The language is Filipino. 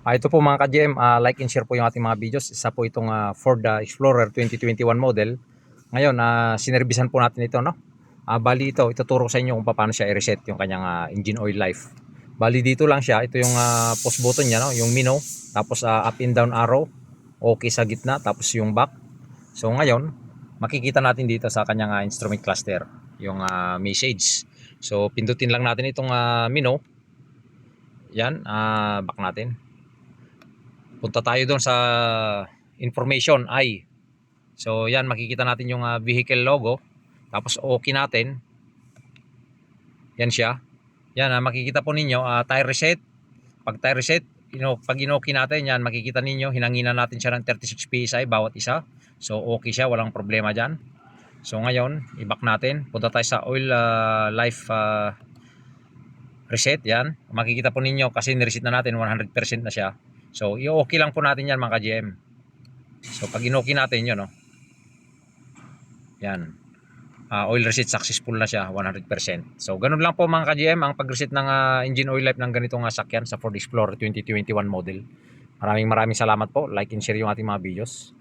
Ito po mga ka-GM, like and share po yung ating mga videos. Isa po itong Ford Explorer 2021 model. Ngayon, sinerbisan po natin ito, no? Bali ito, ituturo sa inyo kung paano siya i-reset yung kanyang engine oil life. Bali dito lang siya, ito yung post button niya, no? Yung minnow, tapos up and down arrow, okay sa gitna, tapos yung back. So ngayon, makikita natin dito sa kanyang instrument cluster, yung message. So pindutin lang natin itong minnow. Yan, back natin. Punta tayo doon sa information I. So yan, makikita natin yung vehicle logo. Tapos okay natin. Yan siya. Yan, makikita po ninyo tire reset. Pag tire reset, pag inoki natin yan, makikita ninyo hinanginan natin siya ng 36 PSI bawat isa. So okay siya, walang problema dyan. So ngayon, i-back natin. Punta tayo sa oil life reset. Yan, makikita po ninyo kasi nireset na natin 100% na siya. So i-okay lang po natin yan mga GM. So pag inoki natin yun, no? Yan. Oil reset successful na siya 100%. So ganun lang po mga ka-GM ang pag-reset ng engine oil life ng ganitong sakyan sa Ford Explorer 2021 model. Maraming salamat po. Like and share yung ating mga videos.